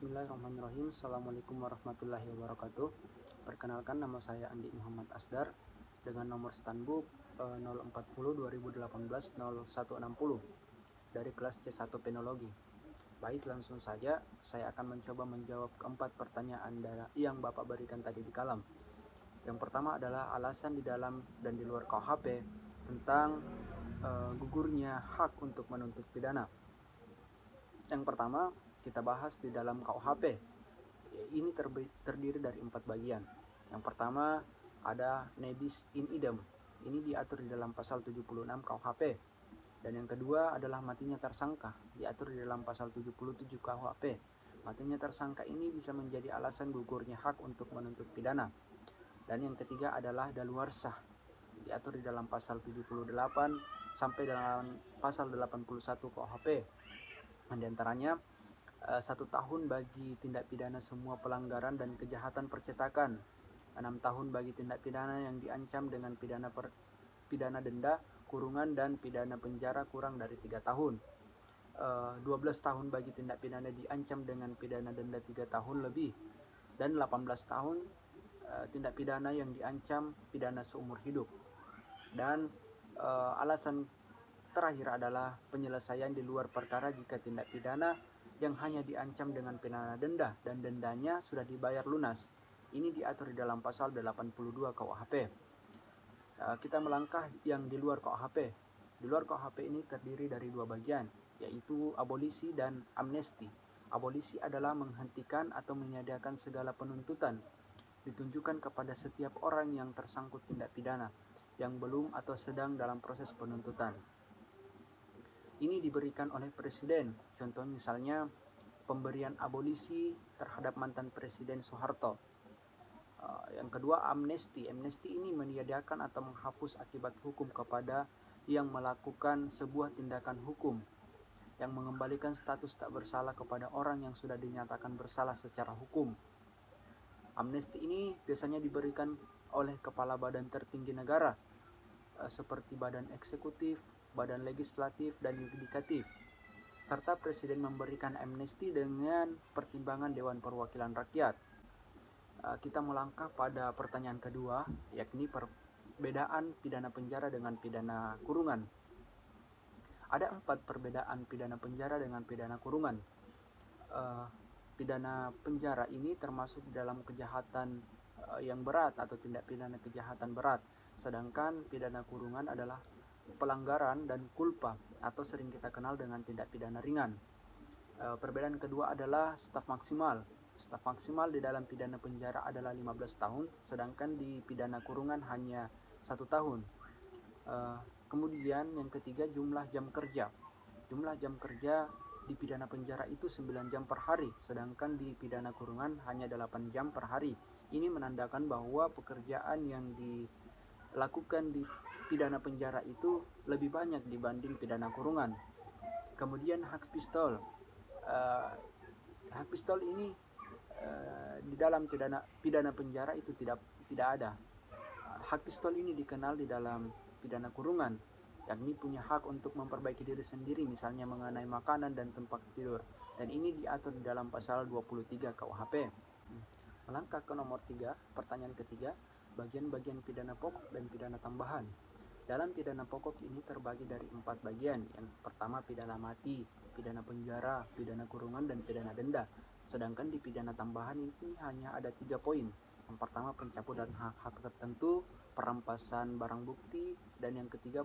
Bismillahirrahmanirrahim. Assalamualaikum warahmatullahi wabarakatuh. Perkenalkan, nama saya Andi Muhammad Asdar dengan nomor standbook 040 2018 0160 dari kelas C1 Penologi. Baik, langsung saja saya akan mencoba menjawab keempat pertanyaan yang Bapak berikan tadi di kalam. Yang pertama adalah alasan di dalam dan di luar KUHP tentang gugurnya hak untuk menuntut pidana. Yang pertama, kita bahas di dalam KUHP. Ini terdiri dari 4 bagian. Yang pertama ada nebis in idem. Ini diatur di dalam pasal 76 KUHP. Dan yang kedua adalah matinya tersangka, diatur di dalam pasal 77 KUHP. Matinya tersangka ini bisa menjadi alasan gugurnya hak untuk menuntut pidana. Dan yang ketiga adalah daluarsah, diatur di dalam pasal 78 sampai dalam pasal 81 KUHP. Dan diantaranya 1 tahun bagi tindak pidana semua pelanggaran dan kejahatan percetakan, 6 tahun bagi tindak pidana yang diancam dengan pidana denda, kurungan, dan pidana penjara kurang dari 3 tahun, 12 tahun bagi tindak pidana diancam dengan pidana denda 3 tahun lebih, dan 18 tahun tindak pidana yang diancam pidana seumur hidup. Dan alasan terakhir adalah penyelesaian di luar perkara jika tindak pidana yang hanya diancam dengan pidana denda dan dendanya sudah dibayar lunas. Ini diatur di dalam pasal 82 KUHP. Kita melangkah yang di luar KUHP. Di luar KUHP ini terdiri dari 2 bagian, yaitu abolisi dan amnesti. Abolisi adalah menghentikan atau menyediakan segala penuntutan ditunjukkan kepada setiap orang yang tersangkut tindak pidana yang belum atau sedang dalam proses penuntutan. Ini diberikan oleh presiden. Contoh misalnya pemberian abolisi terhadap mantan presiden Soeharto. Yang kedua amnesti. Amnesti ini menyediakan atau menghapus akibat hukum kepada yang melakukan sebuah tindakan hukum, yang mengembalikan status tak bersalah kepada orang yang sudah dinyatakan bersalah secara hukum. Amnesti ini biasanya diberikan oleh kepala badan tertinggi negara, seperti badan eksekutif, badan legislatif, dan yudikatif. Serta presiden memberikan amnesti dengan pertimbangan Dewan Perwakilan Rakyat. Kita melangkah pada pertanyaan kedua, yakni perbedaan pidana penjara dengan pidana kurungan. Ada 4 perbedaan pidana penjara dengan pidana kurungan. Pidana penjara ini termasuk dalam kejahatan yang berat atau tindak pidana kejahatan berat, sedangkan pidana kurungan adalah pelanggaran dan kulpa atau sering kita kenal dengan tindak pidana ringan. Perbedaan kedua adalah staf maksimal. Staf maksimal di dalam pidana penjara adalah 15 tahun, sedangkan di pidana kurungan hanya 1 tahun. Kemudian yang ketiga, jumlah jam kerja. Jumlah jam kerja di pidana penjara itu 9 jam per hari, sedangkan di pidana kurungan hanya 8 jam per hari. Ini menandakan bahwa pekerjaan yang dilakukan di pidana penjara itu lebih banyak dibanding pidana kurungan. Kemudian hak pistol. Hak pistol ini di dalam pidana penjara itu tidak ada. Hak pistol ini dikenal di dalam pidana kurungan, yakni punya hak untuk memperbaiki diri sendiri, misalnya mengenai makanan dan tempat tidur. Dan ini diatur di dalam pasal 23 KUHP. Melangkah ke nomor 3, pertanyaan ketiga, bagian-bagian pidana pokok dan pidana tambahan. Dalam pidana pokok ini terbagi dari 4 bagian. Yang pertama pidana mati, pidana penjara, pidana kurungan, dan pidana denda. Sedangkan di pidana tambahan ini hanya ada 3 poin. Yang pertama pencabutan hak-hak tertentu, perampasan barang bukti, dan yang ketiga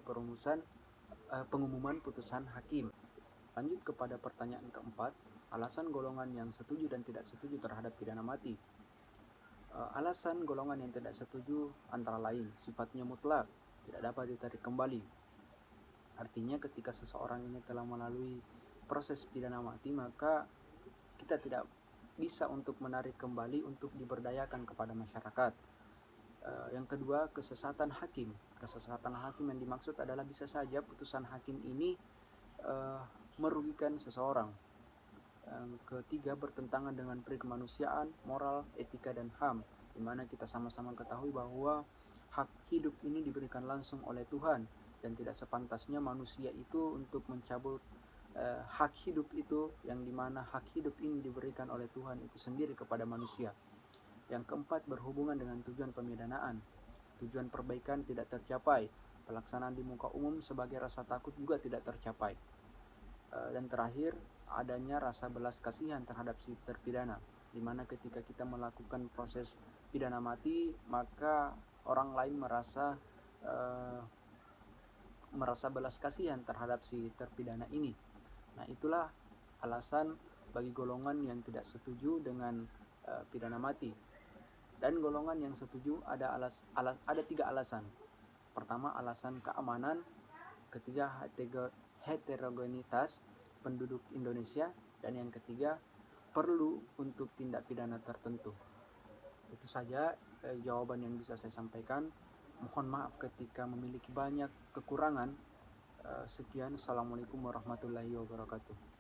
pengumuman putusan hakim. Lanjut kepada pertanyaan keempat, alasan golongan yang setuju dan tidak setuju terhadap pidana mati. Alasan golongan yang tidak setuju antara lain sifatnya mutlak, tidak dapat ditarik kembali. Artinya ketika seseorang ini telah melalui proses pidana mati, maka kita tidak bisa untuk menarik kembali untuk diberdayakan kepada masyarakat. Yang kedua, kesesatan hakim. Kesesatan hakim yang dimaksud adalah bisa saja putusan hakim ini merugikan seseorang. Yang ketiga, bertentangan dengan pri kemanusiaan, moral, etika, dan HAM, di mana kita sama-sama ketahui bahwa hak hidup ini diberikan langsung oleh Tuhan dan tidak sepantasnya manusia itu untuk mencabut hak hidup itu, yang dimana hak hidup ini diberikan oleh Tuhan itu sendiri kepada manusia. Yang keempat, berhubungan dengan tujuan pemidanaan. Tujuan perbaikan tidak tercapai, pelaksanaan di muka umum sebagai rasa takut juga tidak tercapai. Dan terakhir, adanya rasa belas kasihan terhadap si terpidana, di mana ketika kita melakukan proses pidana mati, maka orang lain merasa belas kasihan terhadap si terpidana ini. Nah, itulah alasan bagi golongan yang tidak setuju dengan pidana mati. Dan golongan yang setuju ada 3 alasan. Pertama, alasan keamanan. Ketiga, heterogenitas penduduk Indonesia. Dan yang ketiga, perlu untuk tindak pidana tertentu. Itu saja jawaban yang bisa saya sampaikan. Mohon maaf ketika memiliki banyak kekurangan. Sekian, Assalamualaikum warahmatullahi wabarakatuh.